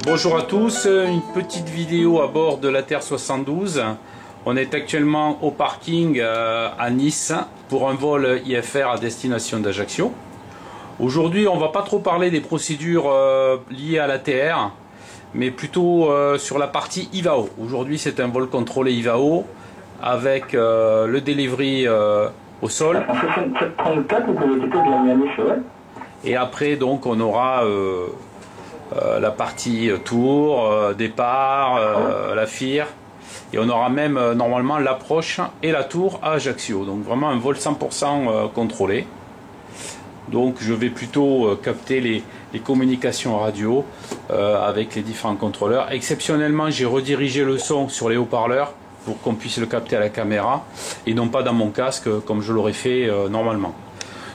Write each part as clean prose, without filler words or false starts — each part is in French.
Bonjour à tous, une petite vidéo à bord de la Terre 72. On est actuellement au parking à Nice pour un vol IFR à destination d'Ajaccio. Aujourd'hui, on va pas trop parler des procédures liées à l'ATR, mais plutôt sur la partie IVAO. Aujourd'hui, c'est un vol contrôlé IVAO avec le delivery au sol. Et après, donc, on aura la partie tour, départ, la FIR. Et on aura même normalement l'approche et la tour à Ajaccio. Donc vraiment un vol 100% contrôlé. Donc je vais plutôt capter les communications radio avec les différents contrôleurs. Exceptionnellement, j'ai redirigé le son sur les haut-parleurs pour qu'on puisse le capter à la caméra et non pas dans mon casque comme je l'aurais fait normalement.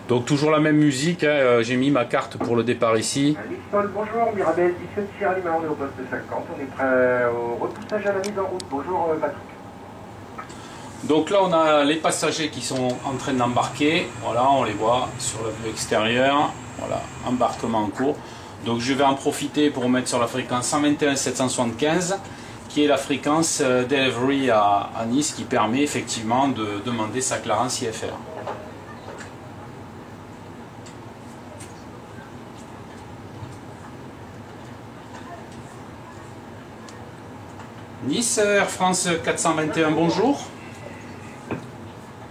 Donc toujours la même musique, hein, j'ai mis ma carte pour le départ ici. Bonjour, Mirabel, 17 Sierra Lima, on est au poste 50, on est prêt au repoussage à la mise en route. Bonjour Patrick. Donc là on a les passagers qui sont en train d'embarquer, voilà on les voit sur la vue extérieure, voilà, embarquement en cours. Donc je vais en profiter pour mettre sur la fréquence 121 775 qui est la fréquence delivery à Nice qui permet effectivement de demander sa clarence IFR. Nice, Air France 421, bonjour.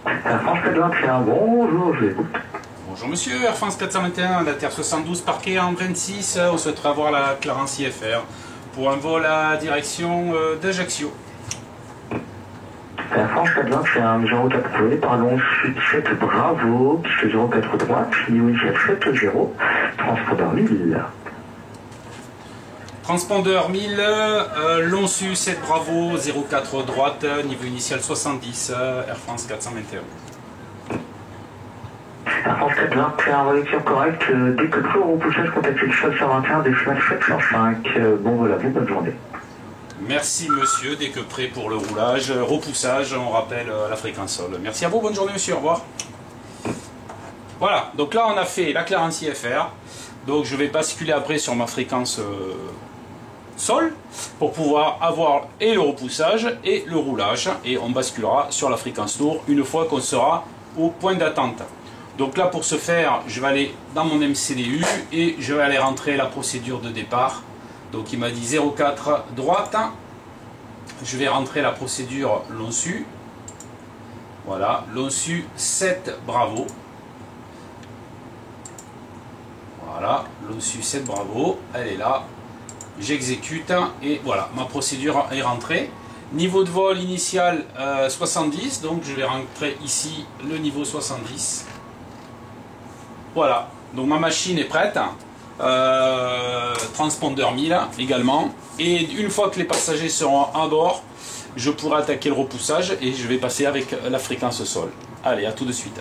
Air France 421, bonjour, je l'écoute. Bonjour monsieur, Air France 421, la Terre 72, parquet en 26, on souhaiterait avoir la clarence IFR pour un vol à direction d'Ajaccio. Air France 421, mise en route approuvée, pardon, Sud 7 Bravo, piste 04 droite, niveau initial 70, transpondeur 1000. Transpondeur 1000, long su 7 Bravo, 04 droite, niveau initial 70, Air France 421. Air France 421, relecture correcte, dès que prêt au repoussage, contactez le sol 121, décimal 705. Bon vol à vous, bonne journée. Merci monsieur, dès que prêt pour le roulage, repoussage, on rappelle la fréquence sol. Merci à vous, bonne journée monsieur, au revoir. Voilà, donc là on a fait la clarence IFR, donc je vais basculer après sur ma fréquence sol pour pouvoir avoir et le repoussage et le roulage et on basculera sur la fréquence tour une fois qu'on sera au point d'attente. Donc là pour ce faire je vais aller dans mon MCDU et je vais aller rentrer la procédure de départ. Donc il m'a dit 04 droite, je vais rentrer la procédure long su, voilà, long su 7 Bravo, voilà, long su 7 Bravo, elle est là. J'exécute et voilà, ma procédure est rentrée. Niveau de vol initial 70, donc je vais rentrer ici le niveau 70. Voilà, donc ma machine est prête. Transpondeur 1000 également. Et une fois que les passagers seront à bord, je pourrai attaquer le repoussage et je vais passer avec la fréquence sol. Allez, à tout de suite.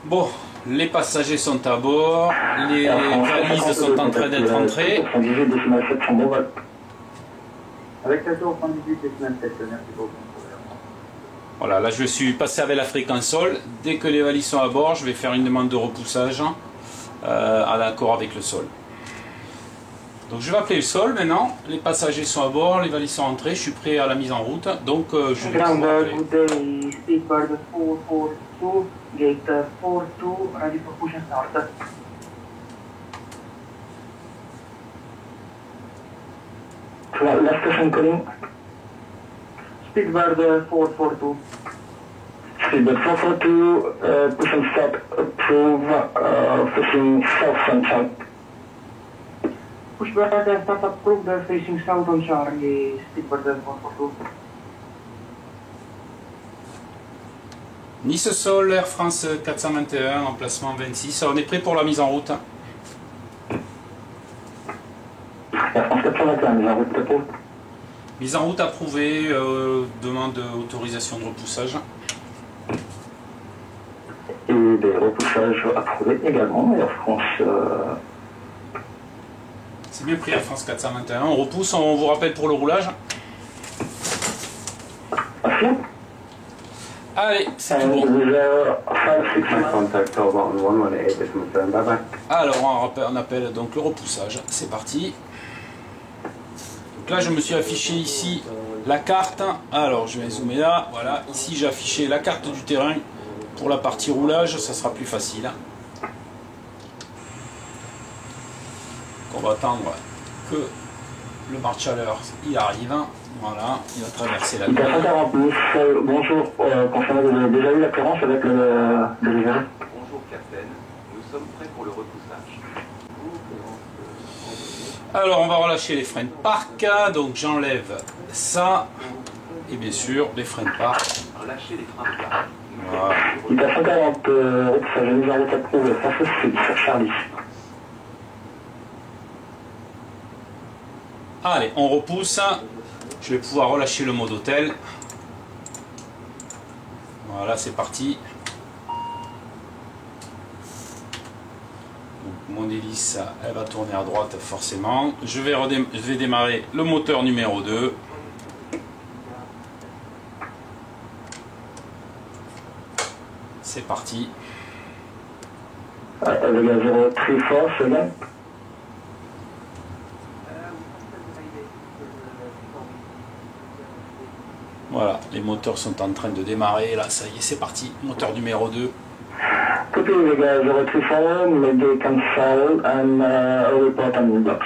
Bon. Les passagers sont à bord, les valises sont en train d'être entrées. Avec la tour 78 décimal 7, merci beaucoup. Voilà, là je suis passé avec la fréquence sol. Dès que les valises sont à bord, je vais faire une demande de repoussage à l'accord avec le sol. Donc je vais appeler le sol maintenant. Les passagers sont à bord, les valises sont entrées, je suis prêt à la mise en route. Donc je vais pouvoir appeler. Gate 42, ready for push and start. Last station calling. Speedbird 442. Speedbird 442, push and start, approve, facing south on Charlie. Pushbird and start approved, facing south on Charlie, Speedbird 442. Nice Sol, Air France 421, emplacement 26. On est prêt pour la mise en route. Air France 421, mise en route approuvée. Mise en route approuvée, demande d'autorisation de repoussage. Et des repoussages approuvés également, Air France. C'est bien pris Air France 421. On repousse, on vous rappelle pour le roulage. Merci. Allez, c'est tout bon. Alors on appelle donc le repoussage, c'est parti. Donc là je me suis affiché ici la carte. Alors je vais zoomer là, voilà, ici j'ai affiché la carte du terrain. Pour la partie roulage, ça sera plus facile. On va attendre que le marche-alleur il arrive. Voilà, il va traverser la ligne. Bonjour, concernant, vous avez déjà eu la clearance avec le delivery? Bonjour Captain, nous sommes prêts pour le repoussage. Alors on va relâcher les freins de parc, donc j'enlève ça, et bien sûr les freins de parc. Relâchez les freins de parc. Voilà. Il est à 140, ça j'ai mis en route approuvé, ça c'est sur Charlie. Allez, on repousse. Je vais pouvoir relâcher le mode hôtel. Voilà, c'est parti. Donc, mon hélice, elle va tourner à droite forcément. Je vais démarrer le moteur numéro 2. C'est parti. Le gaz 0 très fort, c'est là. Voilà, les moteurs sont en train de démarrer. Là, ça y est, c'est parti. Moteur numéro 2. Copy, le gaz 0 très fort, maybe cancel and report on blocks.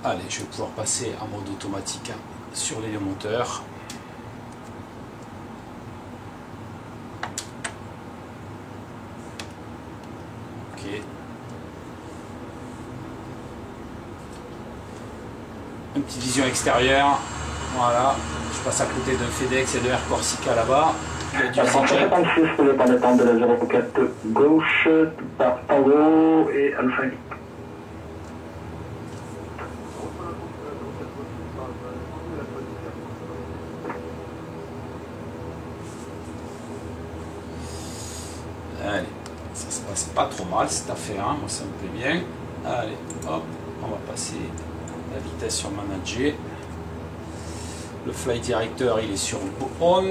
Allez, je vais pouvoir passer en mode automatique sur les moteurs. Ok. Une petite vision extérieure. Voilà. Je passe à côté d'un FedEx et de Air Corsica là-bas. Il y a du EasyJet. 56 pour le point d'attente de la 04 gauche, par Tango et Alpha. Allez, ça se passe pas trop mal cette affaire, hein. Moi ça me plaît bien. Allez, hop, on va passer la vitesse sur manager. Le flight director il est sur on.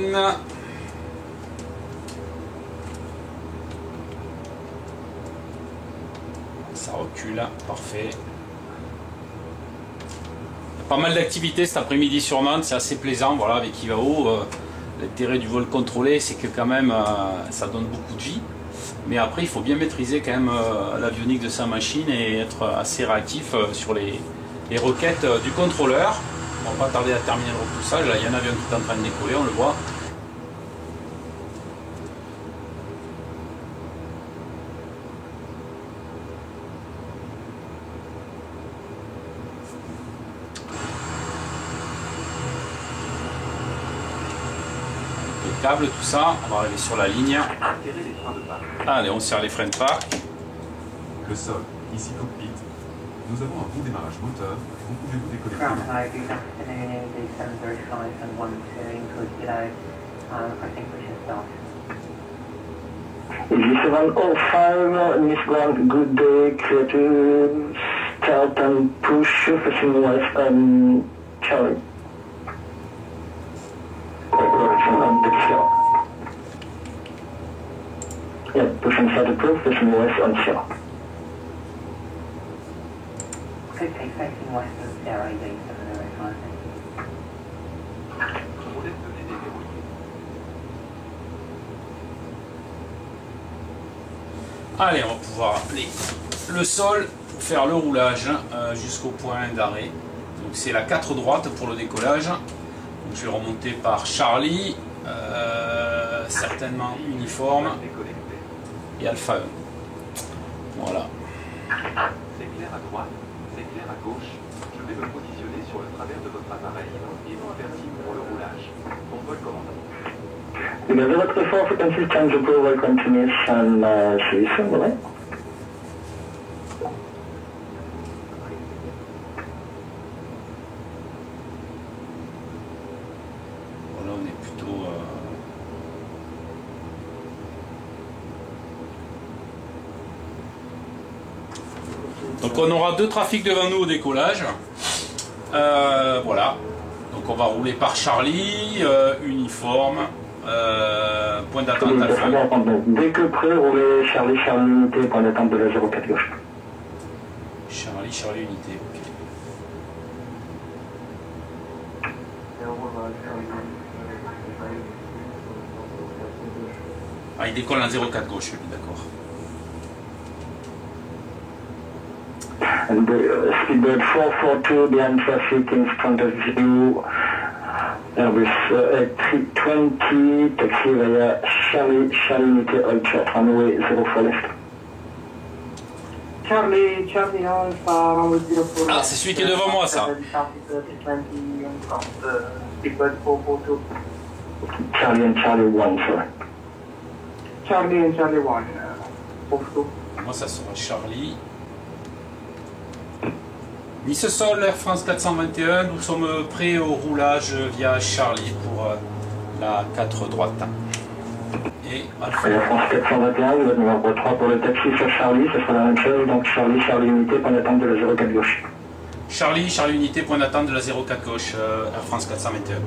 Ça recule, parfait. Il y a pas mal d'activités cet après-midi sur Nantes, c'est assez plaisant, voilà, avec Ivao. L'intérêt du vol contrôlé, c'est que quand même ça donne beaucoup de vie. Mais après, il faut bien maîtriser quand même l'avionique de sa machine et être assez réactif sur les requêtes du contrôleur. On va pas tarder à terminer le repoussage. Là, il y a un avion qui est en train de décoller, on le voit. Câble, tout ça, on va arriver sur la ligne. Allez, on serre les freins de parc. Le sol, ici cockpit. Nous avons un bon démarrage moteur. Vous pouvez vous décoller. G705, Miss Grand, good day, clear to start and push, facing west and Charlie. Yeah, pushing south approved, facing west on Sierra. Okay, facing west of Sierra, D705. Allez, on va pouvoir appeler le sol pour faire le roulage jusqu'au point d'arrêt. Donc c'est la 4 droite pour le décollage. Donc je vais remonter par Charlie, certainement uniforme, et Alpha 1. Voilà. C'est clair à droite, c'est clair à gauche. Je vais me positionner sur le travers de votre appareil et vous avertir pour le roulage. Bon vol commandant. Le 034 frequency change approval continues and see you soon, right? Voilà, on est plutôt... Donc on aura 2 trafics devant nous au décollage. Voilà. Donc on va rouler par Charlie, uniforme, point d'attente Alpha. Dès que prêt, roulez Charlie, Charlie unité, point d'attente de la 04 gauche. Charlie Charlie, Charlie Unité. Ok. Ah, il décolle en 04 gauche, lui, d'accord. And the speedbird 442 behind traffic in front of you. Airbus 320, taxi via Charlie, Charlie Unité Ultra, runway 04 left. Charlie, Charlie Alpha, runway 04. Ah, c'est celui qui est devant moi, ça. Speedbird 442. Charlie and Charlie 1, sorry. Charlie and Charlie 1, 42. Moi, ça sera Charlie. Nice Sol, Air France 421, nous sommes prêts au roulage via Charlie pour la 4 droite. Et Alpha. Air France 421, vous êtes numéro 3 pour le taxi sur Charlie, ce sera la même chose, donc Charlie, Charlie Unité, point d'attente de la 04 gauche. Charlie, Charlie Unité, point d'attente de la 04 gauche, Air France 421.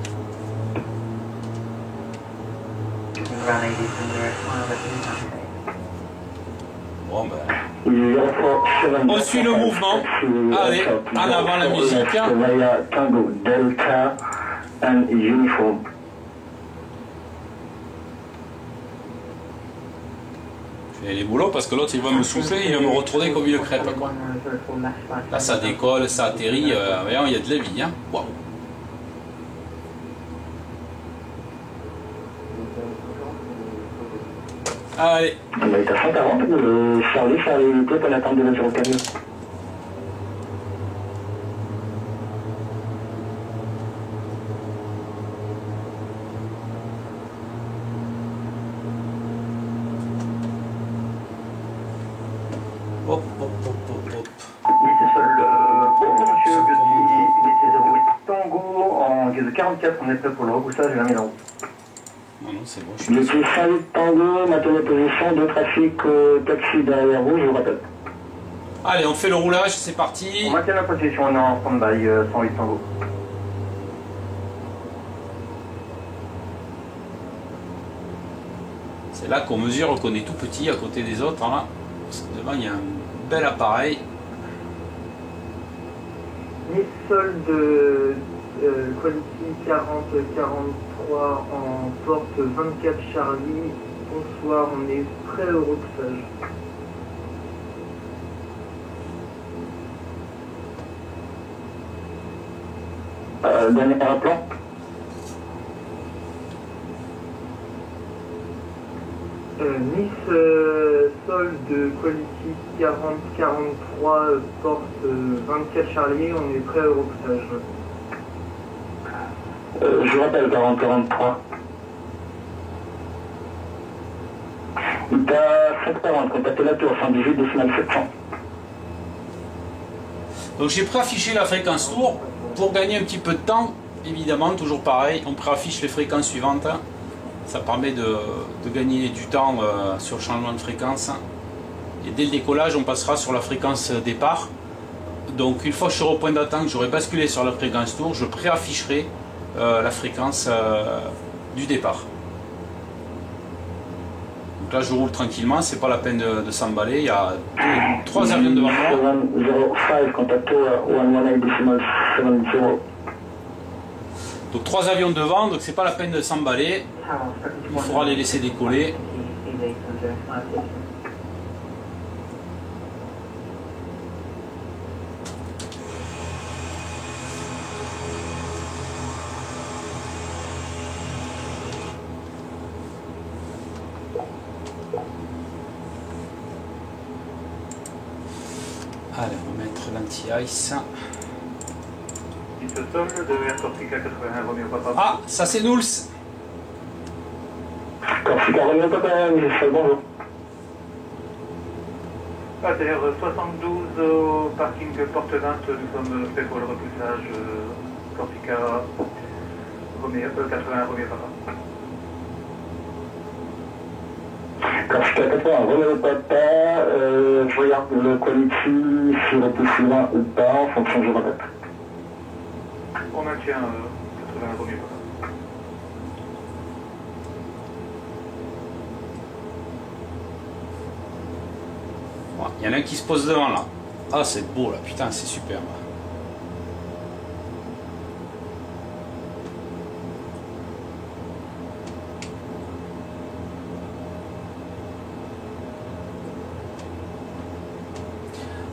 Bon ben, On suit le mouvement. Allez, en avant la musique. Via Tango Delta and Uniform. Je fais les boulots parce que l'autre il va me souffler, il va me retourner comme une crêpe. Quoi. Là ça décolle, ça atterrit, voyons, il y a de la vie. Hein. Wow. Allez. On est à 140, Charlie, Charlie Unité, point d'attente de la 04 gauche. Hop, hop, hop, hop, hop. Bonjour monsieur, Unité 08 Tango en guise de 44, on est prêt pour le repoussage et la mise en route. Non, non, c'est bon, je suis Je suis Charlie Tango, maintenez position, de trafic taxi derrière vous, je vous rappelle. Allez, on fait le roulage, c'est parti. On maintient la position, on est en stand-by 108 Tango. C'est là qu'on mesure qu'on est tout petit à côté des autres. Hein, là. Parce que devant, il y a un bel appareil. Nice Sol de Quality 40-43 en porte 24 Charlie. Bonsoir, on est prêt au repoussage. Dernier plan. Nice Sol de Quality 40-43 porte 24 Charlie, on est prêt au repoussage. Je vous rappelle 40-43. Il est à 540, contactez la tour 118 décimale 700. Donc j'ai préaffiché la fréquence tour pour gagner un petit peu de temps. Évidemment, toujours pareil, on préaffiche les fréquences suivantes. Ça permet de gagner du temps sur le changement de fréquence. Et dès le décollage, on passera sur la fréquence départ. Donc une fois que je serai au point d'attente, j'aurai basculé sur la fréquence tour, je préafficherai la fréquence du départ. Donc là je roule tranquillement, c'est pas la peine de s'emballer, il y a 3 avions devant moi. 705, contactez 118 décimale 70. Donc 3 avions devant, donc c'est pas la peine de s'emballer, il faudra les laisser décoller. Allez, on va mettre l'anti-ice. Nice Sol de Air Corsica 81 Romeo Papa. Ah, ça c'est Nouls. Corsica Romeo Papa, Michel, bonjour. ATR 72 au parking Porte 20, nous sommes prêts pour le repoussage Corsica Romeo 81 Romeo Papa. Corsica 80, Romeo Papa, je regarde le quality, si repousse loin ou pas, en fonction, je répète. On maintient 80 Romeo Papa. Il y en a un qui se pose devant là. Ah, c'est beau là, putain, c'est superbe.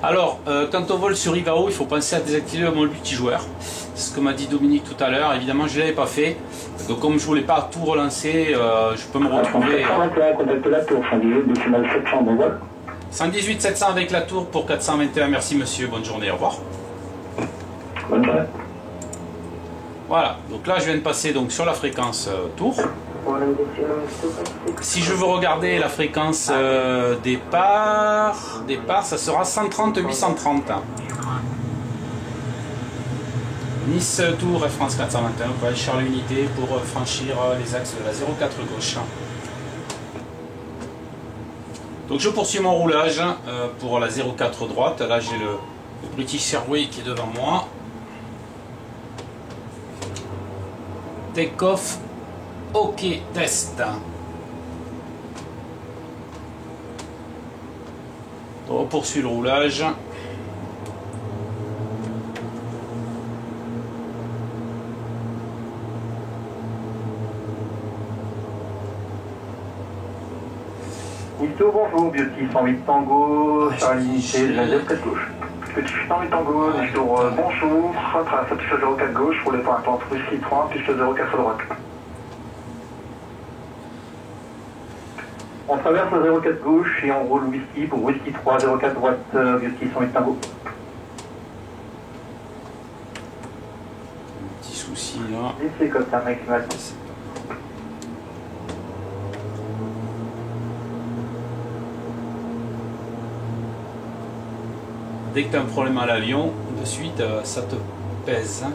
Alors, quand on vole sur Ivao, il faut penser à désactiver le mode multijoueur. C'est ce que m'a dit Dominique tout à l'heure. Évidemment, je ne l'avais pas fait. Donc, comme je voulais pas tout relancer, je peux me retrouver... 118 700 avec la tour pour 421. Merci monsieur, bonne journée, au revoir. Bonne journée. Voilà, donc là je viens de passer donc sur la fréquence tour. Si je veux regarder la fréquence départ, ça sera 130-830. Nice Tour Air France 421, pour aller chercher l'unité pour franchir les axes de la 04 gauche. Donc je poursuis mon roulage pour la 04 droite. Là j'ai le British Airways qui est devant moi. Take off. OK, test. On poursuit le roulage. Nisto, bonjour, Beauty 108 Tango, sur la unité de la 04 gauche. Petit 108 Tango, Nisto, bonjour, traverse la piste 04 gauche, pour les points entre Whisky 3, piste 04 droite. On traverse la 04 gauche et on roule Whisky pour Whisky 3, 04 droite, Beauty 108 Tango. Un petit souci là. Laissez comme ça, mec, mal. Dès que tu as un problème à l'avion, de suite ça te pèse.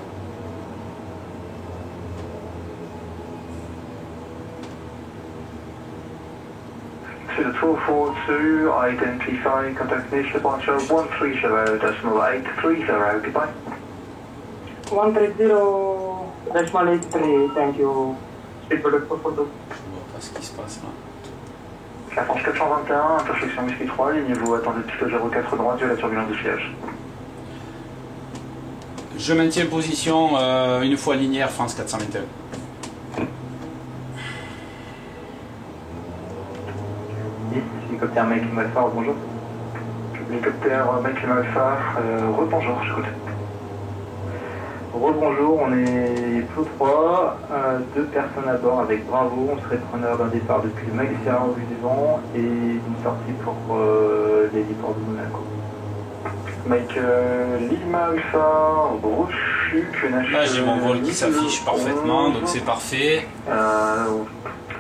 C'est le 242, identify, contact nation departure 130.830, goodbye. 130.83, thank you. Speed for the 442. Je vois pas ce qui se passe là. La France 421, intersection Whisky 3, lignez-vous, attendez piste 04 droite, de la turbulence de siège. Je maintiens position une fois linéaire France 421. Hélicoptère Mike Lima Alpha, bonjour. Hélicoptère Mike Lima Alpha, rebonjour, j'écoute. Rebonjour, on est Plot 3, deux personnes à bord avec Bravo, on serait preneur d'un départ depuis le Max-Serra au vue du vent et une sortie pour l'héliport de Monaco. Mike Lima Alpha, Brochuc, Là j'ai mon vol qui s'affiche parfaitement, donc c'est parfait.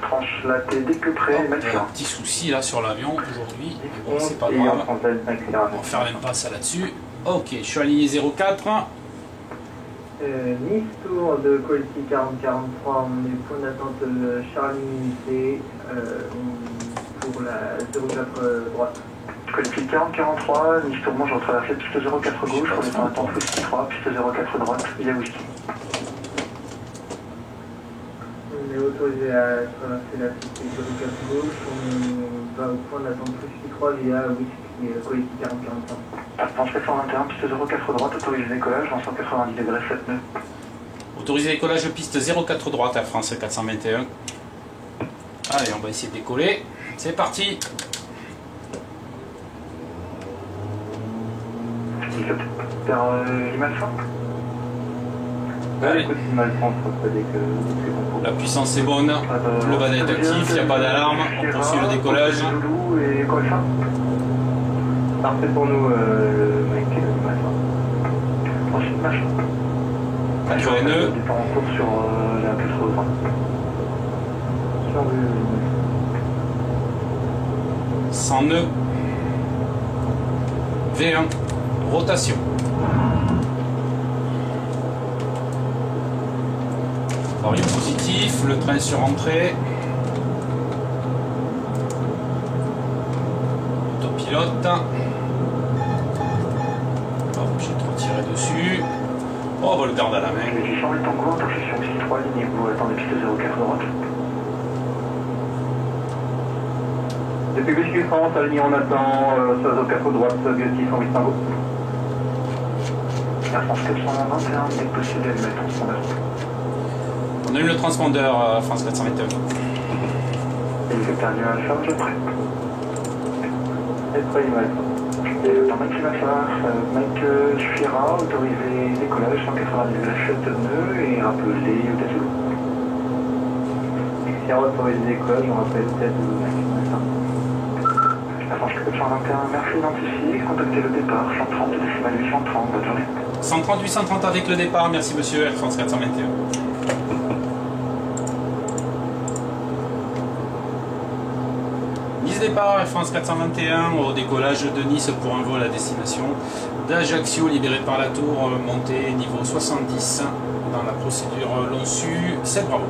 Tranche la T dès que prêt, Mike Il y a un Serra. petit souci là sur l'avion aujourd'hui, bon, c'est pas Et on grave. prend le Mike Serra. On va faire l'impasse là-dessus. Ok, je suis aligné 04. Nice Tour de Quality 4043, on est point d'attente Charlie Unité pour la 04 droite. Quality 4043, Nice Tourment, je retraverse la piste 04 gauche, pour les points d'attente Whisky 3, piste 04 droite, via Whisky. On est autorisé à traverser la piste 04 gauche, on va au point d'attente Whisky 3 via Whisky Quality 4043. France 421, piste 04 droite, autorisé décollage, dans 190 degrés 7 nœuds. Autorisé décollage piste 04 droite à France 421. Allez, on va essayer de décoller. C'est parti. Hélicoptère Lima Alpha. Allez. Écoute, Lima Alpha, on se retrouve dès que c'est bon. La puissance est bonne. Le ban est actif, il n'y a pas d'alarme. On poursuit le décollage. Zoulou et quoi ça? Parfait pour nous, le mec Lima Alpha. Ensuite, machin. 80 nœuds. Départ en cours sur la piste 20. Sur le... 100 nœuds. V1. Rotation. Vario positif, le train sur entrée. Autopilote. Hop, j'ai trop tiré dessus. Oh, on va le garder à la main. Les 108 Tango, intersection Whisky 3, ligne vous attendez piste 04 droite. Depuis Whisky France, aligné on attend 04 droite, Beauty 108 Tango. Air France 421, dès que possible, le transpondeur. On a eu le transpondeur France 421. Hélicoptère du Alpha, je prêt. Et prêt, Hélicoptère Mike Mike suffira, autorisé décollage 197 nœuds et rappelez au tête de l'eau. Sierra autorisé décollage, on rappelle tête de l'eau. Air France 421, merci identifié, contactez le départ, 130, décimal 830, bonne journée. 130 830 avec le départ, merci monsieur, Air France 421. Nice départ, Air France 421, au décollage de Nice pour un vol à destination d'Ajaccio, libéré par la tour, montée niveau 70, dans la procédure long-su, 7 bravo.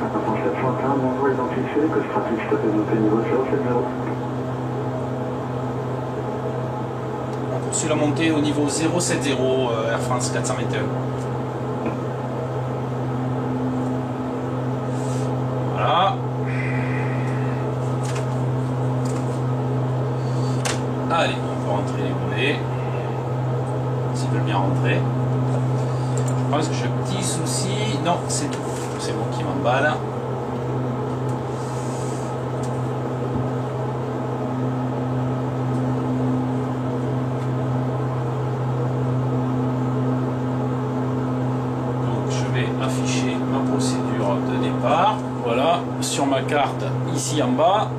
Air France 421, bonjour identifié, que stratégie s'appelle monté niveau 070. On poursuit la montée au niveau 070, Air France 421. Voilà. Allez, on peut rentrer les volets. S'ils veulent bien rentrer. Je pense que j'ai un petit souci. Non, c'est tout. C'est bon qui m'emballe. Afficher ma procédure de départ. Voilà, sur ma carte ici en bas,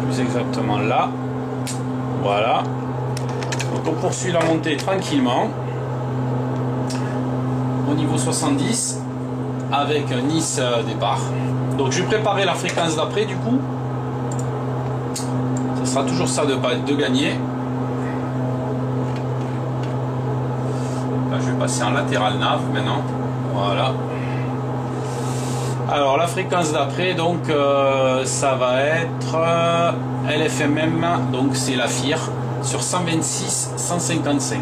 plus exactement là. Voilà, donc on poursuit la montée tranquillement au niveau 70 avec un Nice départ. Donc je vais préparer la fréquence d'après, du coup ça sera toujours ça de gagner. Je vais passer en latéral nav maintenant. Voilà. Alors la fréquence d'après, donc ça va être LFMM, donc c'est la FIR sur 126 155.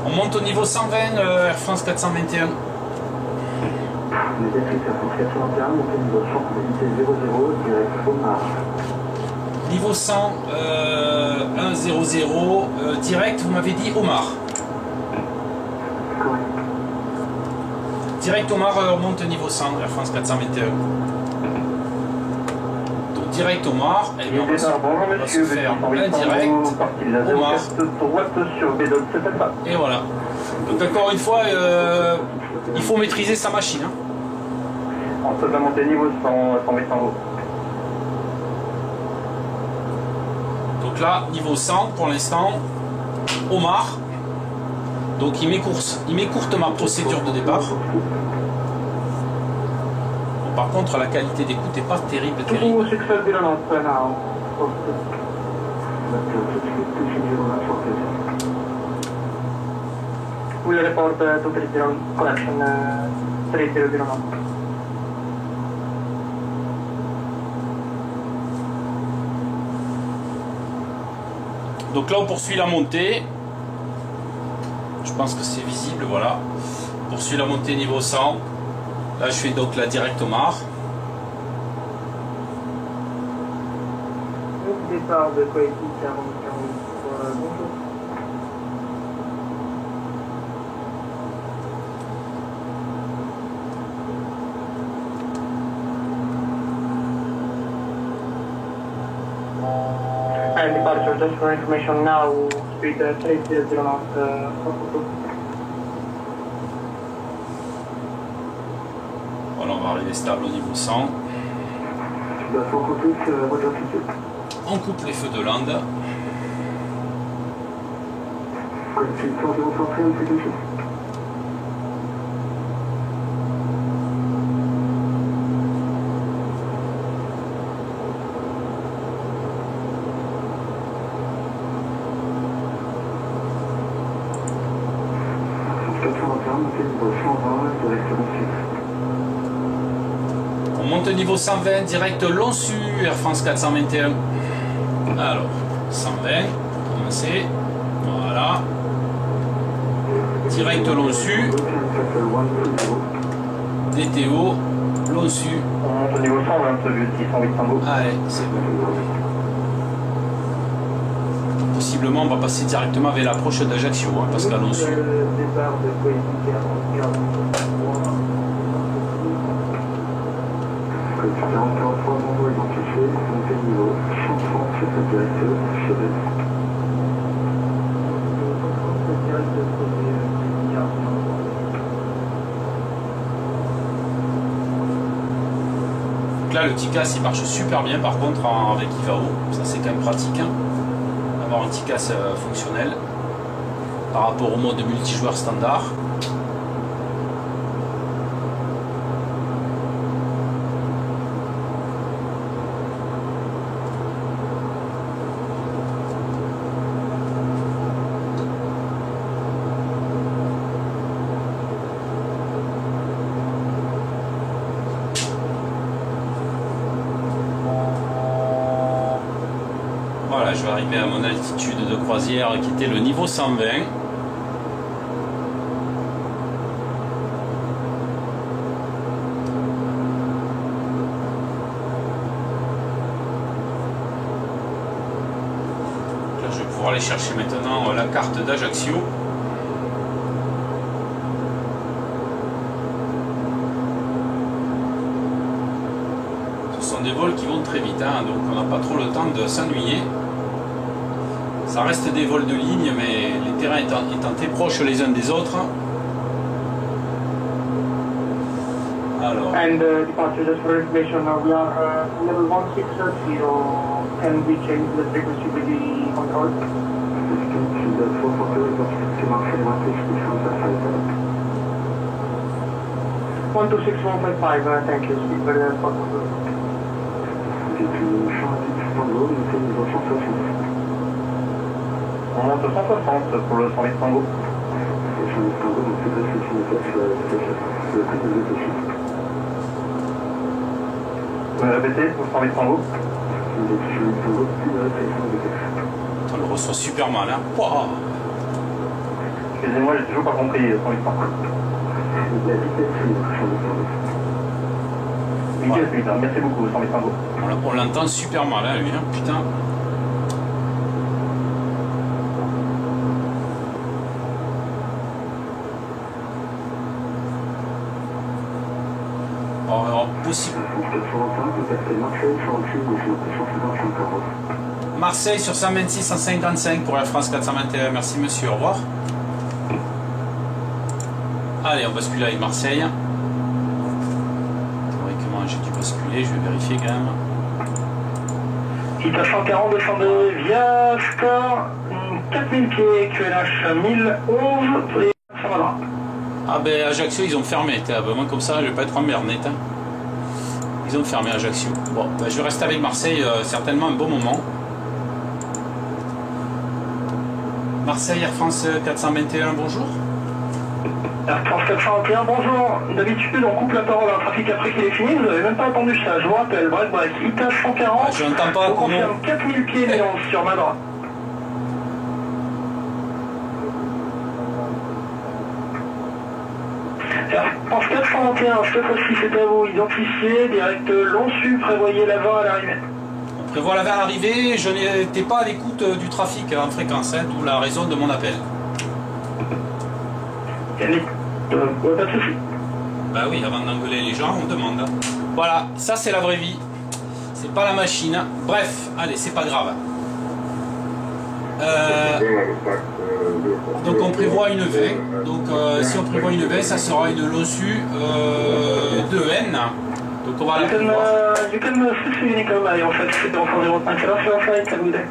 On monte au niveau 120, Air France 421. Négatif Air France 421, montée niveau 100, mobilité 00, direct Omar. Niveau 100, 100, direct, vous m'avez dit Omar. Correct. Direct Omar, monte niveau 100, Air France 421. Donc direct Omar, et bien on va se faire un direct Omar. Et voilà. Donc encore une fois, il faut maîtriser sa machine. Hein. On peut la monter niveau 100 mètres en haut. Donc là, niveau 100 pour l'instant, Omar. Donc il m'écourte ma procédure de départ. Bon, par contre, la qualité d'écoute n'est pas terrible. We report to Triton collection 3009. Donc là on poursuit la montée. Je pense que c'est visible, voilà. On poursuit la montée niveau 100. Là je fais donc la direct Omar. Départ de Coétie 4043, bonjour. And departure, just for information now, speed 3009, Voilà, on va arriver stable au niveau 100. On coupe les feux de lande. On monte au niveau 120, direct Long-Su, Air France 421. Alors, 120, pour commencer. Voilà. Direct Long-Su. DTO, long su. On monte au niveau 120, vu 608 Tango. Allez, c'est bon. Possiblement, on va passer directement vers l'approche d'Ajaccio, hein, parce qu'à long su. Départ de coéquipier en 43. 43 membres identifiés, montée niveau 130 sur cette direction, chevet. Donc là, le TICAS il marche super bien par contre avec Ivao. Ça, c'est quand même pratique, hein, d'avoir un TICAS fonctionnel par rapport au mode multijoueur standard. Voilà, je vais arriver à mon altitude de croisière qui était le niveau 120. Là, je vais pouvoir aller chercher maintenant la carte d'Ajaccio. Ce sont des vols qui vont très vite, hein, donc on n'a pas trop le temps de s'ennuyer. Ça reste des vols de ligne, mais les terrains étant très proches les uns des autres. Alors. And departure, just for information, we are level 1630. Can we change the frequency with the control? 126.55, thank you. Speak very well. On monte au 160 pour le 108 Tango. Vous pouvez répéter pour le 108 Tango? On le reçoit super mal, hein. Wow. Excusez-moi, j'ai toujours pas compris le 108 Tango. Vitesse 8, merci beaucoup, 108 Tango. On l'entend super mal, hein, lui, hein. Putain. Alors, possible. Marseille sur 126 155 pour la France 421. Merci monsieur, au revoir. Allez, on bascule avec Marseille. Théoriquement, j'ai dû basculer, je vais vérifier quand même. ITA 140 descendez via Star 4000 pieds, QNH 1011, et ça va. Ah ben Ajaccio ils ont fermé, moi comme ça je vais pas être emmerdé. Ils ont fermé Ajaccio. Bon, ben, je vais rester avec Marseille certainement un bon moment. Marseille Air France 421, bonjour. Air France 421, bonjour. D'habitude on coupe la parole à un trafic après qu'il est fini, vous n'avez même pas entendu ça. Je vous rappelle, break, ITA 140, je n'entends pas. on confirme 4000 pieds Léon sur ma droite. Air France 421, cette fois-ci c'est à vous, identifié, direct Lonsu, prévoyez l'avant à l'arrivée. On prévoit l'avant à l'arrivée, je n'étais pas à l'écoute du trafic en fréquence, hein, d'où la raison de mon appel. Pas de soucis. Bah oui, avant d'engueuler les gens, on demande. Voilà, ça c'est la vraie vie. C'est pas la machine. Bref, allez, c'est pas grave. Donc on prévoit une V. Donc si on prévoit une V, ça sera une LOSU 2N. Donc on va la prévoir. You can switch to Unicom, en fait c'est en 105, c'est là sur flight, ça vous aide.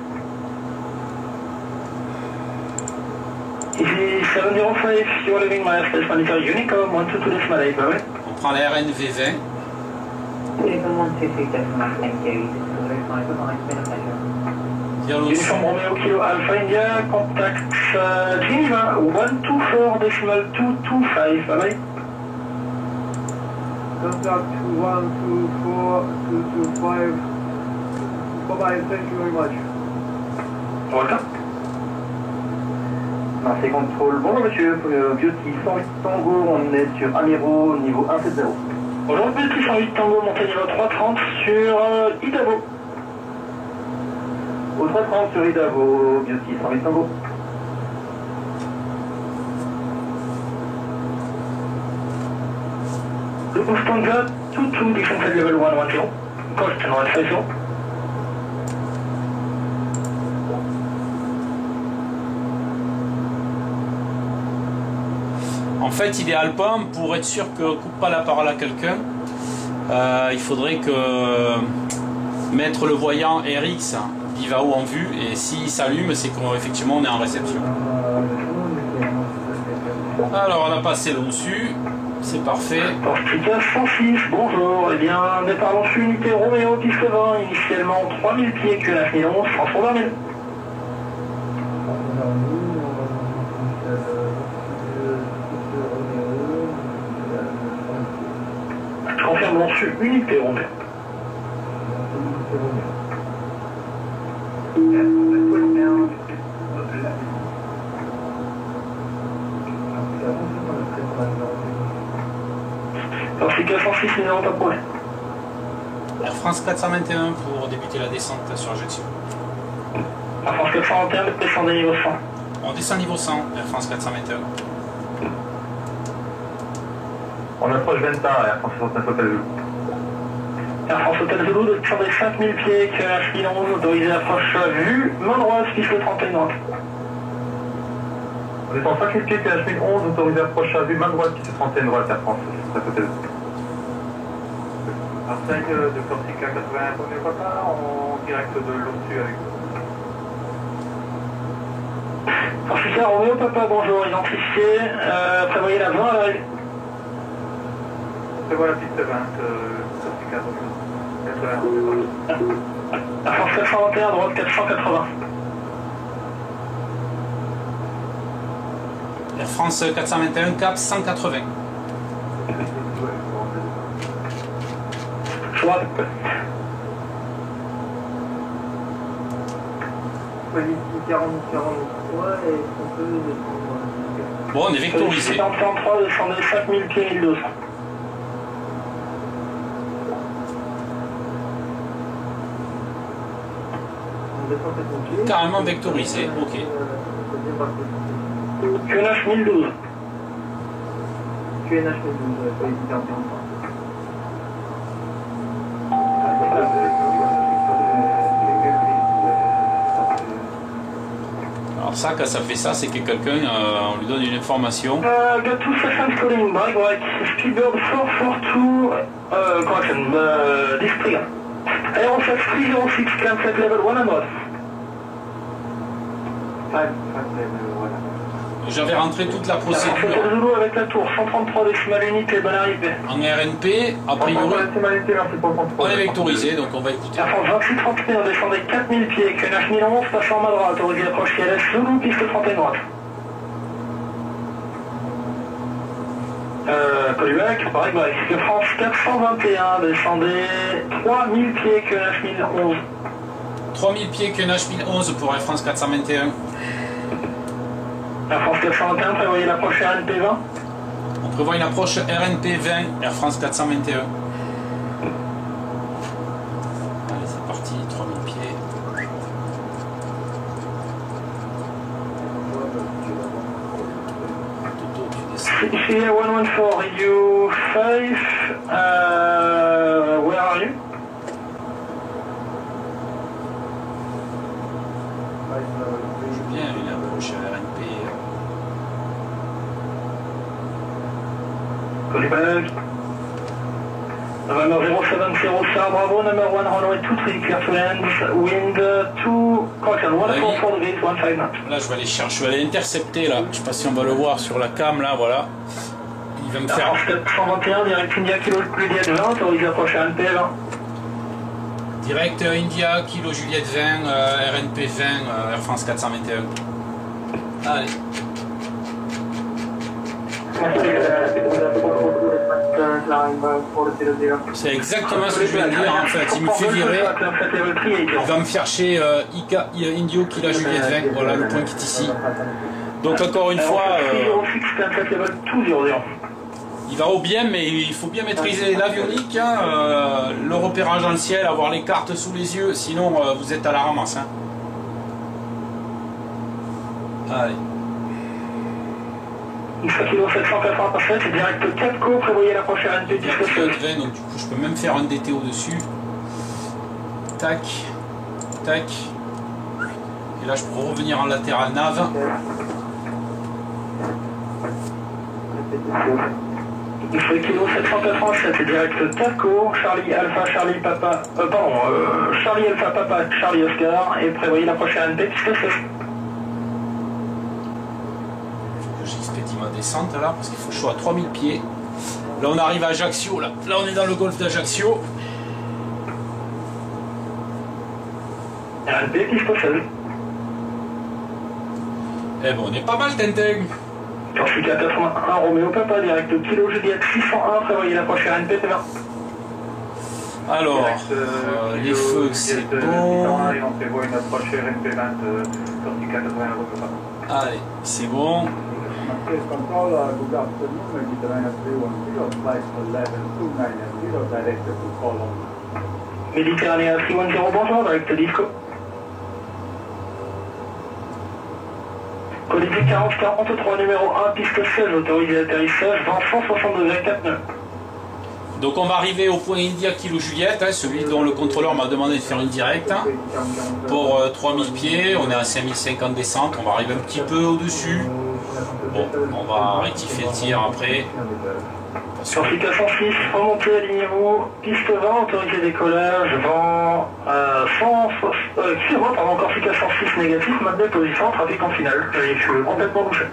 Ici 705, you are leaving my space monitor Unicom, 122 decimal 8, right? On prend la RNV20. Uniform Romeo Kilo Alpha India, contact Geneva, 124 decimal 225, bye bye. Contact 124 225. Bye bye, thank you very much. Welcome. Merci, contrôle. Bonjour monsieur, Beauty 108 Tango, on est sur Amiro, niveau 170. Bonjour, Beauty 108 Tango, montée niveau 330 sur Idavo. Au 330 sur Idavo, Beauty 108 Tango. Lufthansa 22, descent level 110, coast 950. En fait, idéalement, pour être sûr que coupe pas la parole à quelqu'un, il faudrait que mettre le voyant RX Bivao en vue, et s'il s'allume, c'est qu'effectivement on est en réception. Alors on a passé le dessus, c'est parfait. Portica 106, bonjour. Eh bien, départ en unité Roméo piste 20, initialement 3000 pieds que la 1011, transport vers 1000. Je confirme l'ensu unité Roméo. Portica 106, numéro pas de problème. Air France 421 pour débuter la descente sur Ajaccio. Air France 421, descendez niveau 100. On descend niveau 100, Air France 421. On approche Venta, Air France 69 Hôtel Zulu. Air France Hôtel Zulu, descendez 5000 pieds que la 1011, autorisé approche vue, main droite, piste 31 droite. On descend 5000 pieds que la 1011, autorisé approche à vue, main droite, piste 31 droite, Air France 69 Hôtel Zulu. Marseille de Corsica 81, premier papa, en direct de l'Orsu avec vous. Corsica Roméo Papa, bonjour, identifié, prévoyez la 20 à l'arrivée. C'est voilà la piste 20, Corsica Roméo. 81, Air France 421, droite 480. Air France 421, cap 180. Choix. Police 40-43 et on peut descendre. Bon, on est vectorisé. 43, descendez 5000 pieds 1200. On descend 7000 pieds. Carrément vectorisé, ok. QNH 1012. QNH 1012, police 41. Alors ça, quand ça fait ça, c'est que quelqu'un, on lui donne une information. Got 2 seconds calling, bike right, Speedbird 442, correction, district. Aero 6306, cancel level 100. J'avais rentré toute la procédure Hôtel Zulu avec la tour, 133 décimales unité, bonne arrivée. en RNP. A priori, on est vectorisé, donc on va écouter. Air France 2631, descendez 4000 pieds, QNH 1011, passant en main droite, autorisé approche KLS Zulu, piste 31 droite. Polybac, pareil, bref. Air France 421, descendez 3000 pieds, QNH 1011. 3000 pieds QNH 1011 pour Air France 421. Air France 421, prévoyez l'approche RNP 20. On prévoit une approche RNP 20, Air France 421. Allez, c'est parti, 3000 pieds. Toto, tu descends. CA 114, radio 5, where are you? Bien, une approche RNP. Polybac. November 070, Sierra Bravo, number 1 runway 23, clear to land, wind 2, correction, 144 degrees, 15 knots. Là, je vais aller chercher, je vais aller intercepter là. Je sais pas si on va le voir sur la cam là, voilà. Il va me Air faire. France 421, direct India, kilo Juliette 20, autorisé approche RNP 20. Direct India, Kilo Juliette 20, RNP 20, Air France 421. Allez. C'est exactement ce que je viens de dire en fait. Il me fait virer. Il va me chercher Indio Kilo Juliette 20. Voilà le point qui est ici. Donc encore une fois, il va au bien, mais il faut bien maîtriser l'avionique, hein, le repérage dans le ciel, avoir les cartes sous les yeux, sinon vous êtes à la ramasse. Hein. Allez. X kilo 787, c'est direct 4 co, prévoyez la prochaine NP. Donc du coup je peux même faire un DT au-dessus. Tac, tac. Et là je peux revenir en latéral nav. X kilo 787, c'est direct 4 co, Charlie Alpha, Charlie Papa, Charlie Alpha Papa, Charlie Oscar, et prévoyez la prochaine NP, piste 16. J'expédie ma descente là parce qu'il faut que je sois à 3000 pieds. Là on arrive à Ajaccio, là on est dans le golfe d'Ajaccio. RNP, piste 16. Eh ben on est pas mal Tintin. Corsica 81, Roméo Papa, direct kilo Juliette 601, prévoyez la prochaine NP, 20. Alors, les feux c'est bon. Et on prévoit une approche RNP 20, Corsica 81, Roméo Papa. Allez, c'est bon. Control, good afternoon, Mediterranean 310, flight 11290, direct to Cologne. Méditerranée 310, bonjour, direct disco. Collision 4043, numéro 1, piste 16, autorisé atterrissage, vent 162,4 nœuds. Donc on va arriver au point India Kilo Juliette, hein, celui dont le contrôleur m'a demandé de faire une directe. Hein, pour 3000 pieds, on est à 5050 descente, on va arriver un petit peu au-dessus. Bon, on va rectifier le tir après. Corsica 106, remontez, alignez-vous, piste 20, autorisé décollage, vent excusez-moi, pardon, Corsica 106 négatif, maintenez position, trafic en finale. Je suis complètement bouché.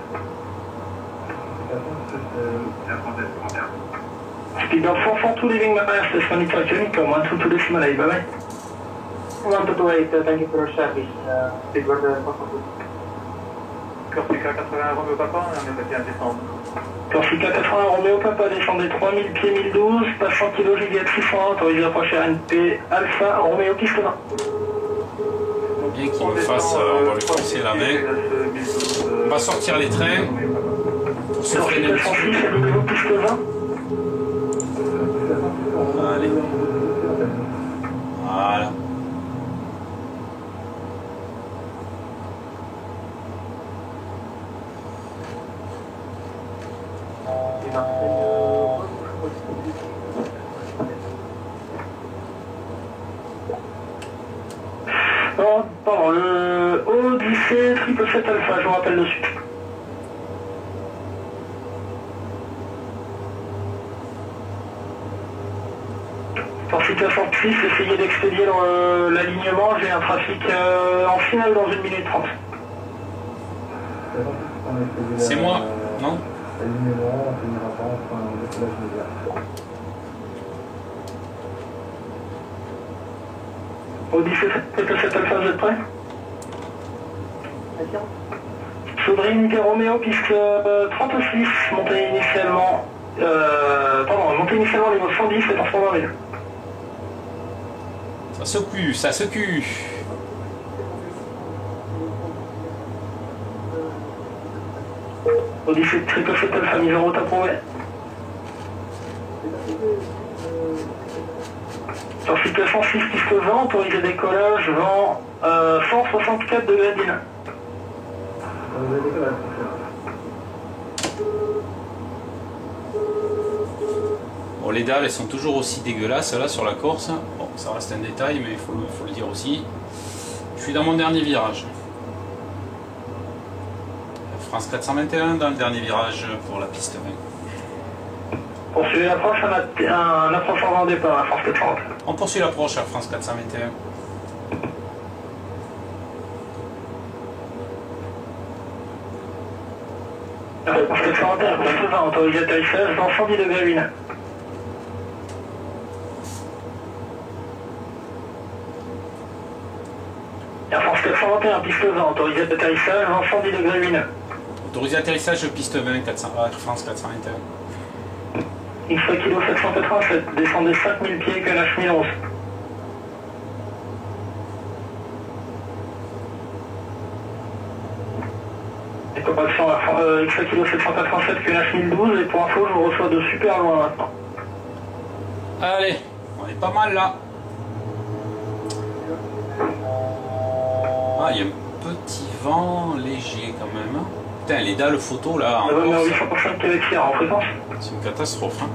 Speed of 442, leaving my mass, this one is Unico, 122 decimal 8, bye bye. 122, thank you for your service, Speedbird 442. Corsica 81, Roméo Papa, on est bien descendre. Corsica 81, Roméo Papa, descendez 3000 pieds 1012, passant kilo Juliette 601, autorisé à approcher RNP Alpha, Roméo piste 20. Bien qu'il me fasse, on va lui forcer la main. On va sortir les trains. Pour se freiner Corsica 106, alignez-vous piste 20. Allez. Voilà. Pardon, le Odyssée 777 Alpha, je vous rappelle de suite. Corsica 106, essayez d'expédier l'alignement, j'ai un trafic en finale dans 1 minute 30. C'est moi, non? Alignement, on finira pas, enfin, décollage immédiat. Odyssée 777 Alpha, vous êtes prêts? Soudrine Roméo, piste 36, montée initialement niveau 110 et en 120 000. Ça secoue, ça secoue. Odyssée 777 Alpha, mise en route approuvée. Corsica 106, piste 20, autorisé décollage, vent 164 degrés d'île. Bon, les dalles, elles sont toujours aussi dégueulasses là sur la Corse. Bon, ça reste un détail, mais il faut le dire aussi. Je suis dans mon dernier virage. France 421 dans le dernier virage pour la piste 20. Poursuivez l'approche, un approche en départ à France 430. On poursuit l'approche à France 421. France 421, piste 20, autorisé atterrissage, vent 110 degrés 8 nœuds. Air France 421, piste 20, autorisé atterrissage, vent 110 degrés 8 nœuds. Autorisé atterrissage piste 20, France 421. X kilo 787, descendez 5000 pieds, QNH 1011. Correction, XA kilo 787 QNH 1012 et pour info je vous reçois de super loin maintenant. Allez, on est pas mal là. Ah, il y a un petit vent léger quand même. Putain, les dalles photo là. November 805 Québec Sierra en fréquence. C'est une catastrophe. Hein.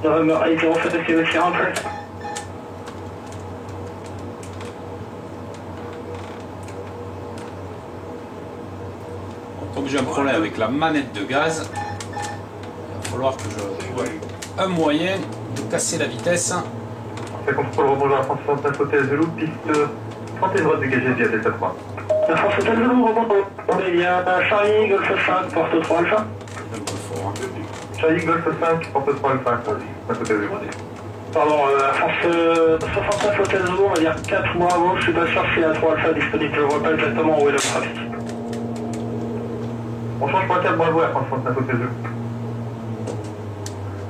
November 807 Québec Sierra en track. Comme j'ai un problème avec la manette de gaz, il va falloir que je trouve un moyen de casser la vitesse. C'est contrôle rebonjour à France 69 Hôtel Zulu, piste 31 droite dégagée via Delta 3. La France Hôtel Zulu, rebonjour. On est bien Charlie, Golf 5, porte 3 Alpha. C'est un peu fort. Hein. Charlie, Golf 5, porte 3 Alpha, Hôtel Zulu. Pardon, la France 69 Hôtel Zulu, on va dire 4 mois avant, je suis pas sûr s'il y a 3 Alpha disponible, je vois pas exactement où est le trafic. On change pour 4 Bravo à France 69 Hôtel Zulu.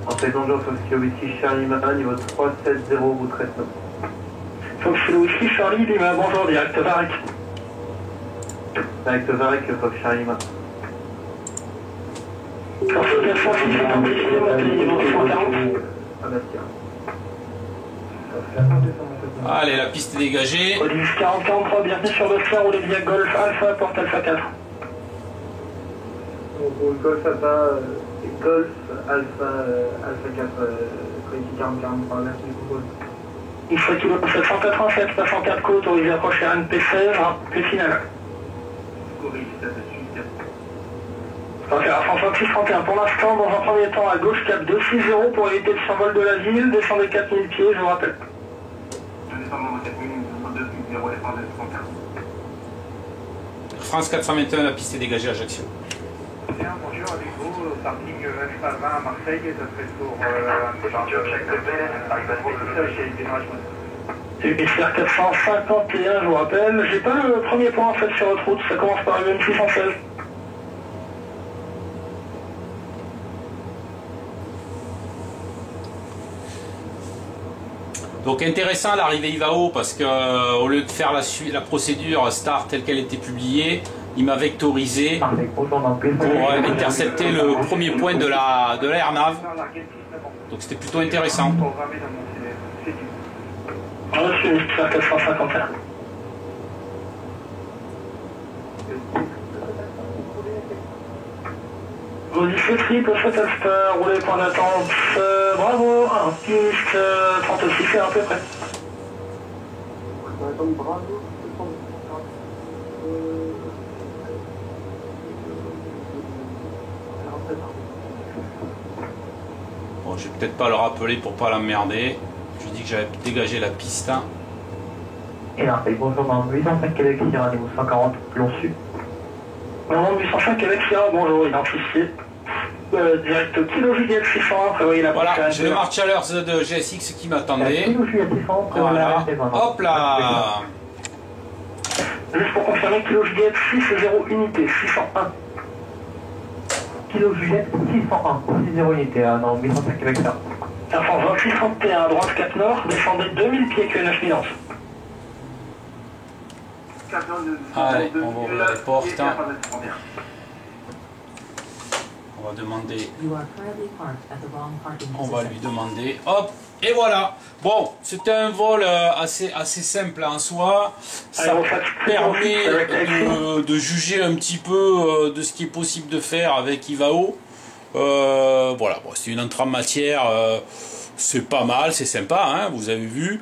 Entrée dangereux, Foxy Whisky Charlie Lima, niveau 370, route reste. Foxy Whisky Charlie Lima, bonjour, direct Varec. Direct Varec, Fox Charlie Lima. France 906, amplifié, montée niveau 140. À Bastia. Allez, la piste est dégagée. Odyssey 4043, bienvenue sur le fer, roulez via Golf Alpha, porte Alpha 4. Pour le Golf Alpha, Golf Alpha, Alpha 4, collectif 4043, merci beaucoup. XA kilo 787, passant 4 côtes, autorisé approche RNP16, rappel final. Ok, à France 631, pour l'instant, dans un premier temps, à gauche, cap 260 pour éviter le survol de la ville, descendez 4000 pieds, je vous rappelle. France 421, la piste est dégagée à Ajaccio. Bonjour, avec vous, parking Alpha 20 à Marseille, ça serait pour C'est UPCR 451, je vous rappelle. J'ai pas le premier point en fait sur votre route, ça commence par une 616. Donc intéressant l'arrivée Ivao parce que au lieu de faire la procédure STAR telle qu'elle était publiée, il m'a vectorisé pour intercepter le premier point de la AirNav. Donc c'était plutôt intéressant. Reçu, UPCR 451. Odyssey triple 7 Alpha, roulez point d'attente, bravo, 1, piste 36 et à peu près. Bon, je vais peut-être pas le rappeler pour pas l'emmerder. Je lui dis que j'avais dégagé la piste. Et là, bonjour, dans 805 Québec Sierra, niveau 140, long sud. Moment 805 Québec Sierra, bonjour, identifié. Direct Kilo Juliette 601, prévoyez la Voilà, prochaine. j'ai le Marshallers de GSX qui m'attendait. Kilo Juliette 600, Voilà, hop là. Juste pour confirmer, Kilo Juliette 6-0 unité, 601. Kilo Juliette 601, 60 unité, dans 805 Québec Sierra. Air France 2631, à droite 4 nord, descendez 2000 pieds QNH Milance. Allez, on va ouvrir les portes. On va demander. On va lui demander. Hop, et voilà. Bon, c'était un vol assez simple en soi. Ça permet de juger un petit peu de ce qui est possible de faire avec Ivao. Voilà, bon, c'est une entrée en matière. C'est pas mal, c'est sympa, hein, vous avez vu.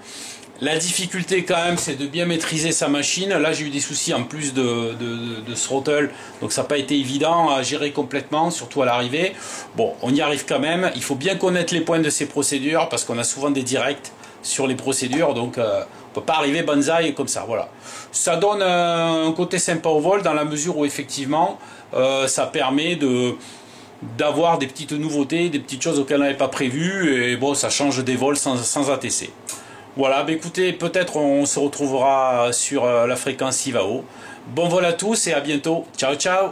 La difficulté quand même, c'est de bien maîtriser sa machine. Là, j'ai eu des soucis en plus de throttle, donc ça n'a pas été évident à gérer complètement, surtout à l'arrivée. Bon, on y arrive quand même. Il faut bien connaître les points de ces procédures, parce qu'on a souvent des directs sur les procédures, donc on ne peut pas arriver banzai comme ça. Voilà. Ça donne un côté sympa au vol, dans la mesure où effectivement, ça permet d'avoir des petites nouveautés, des petites choses auxquelles on n'avait pas prévu, et bon, ça change des vols sans ATC. Voilà, bah écoutez, peut-être on se retrouvera sur la fréquence Ivao. Bon vol à tous et à bientôt. Ciao, ciao!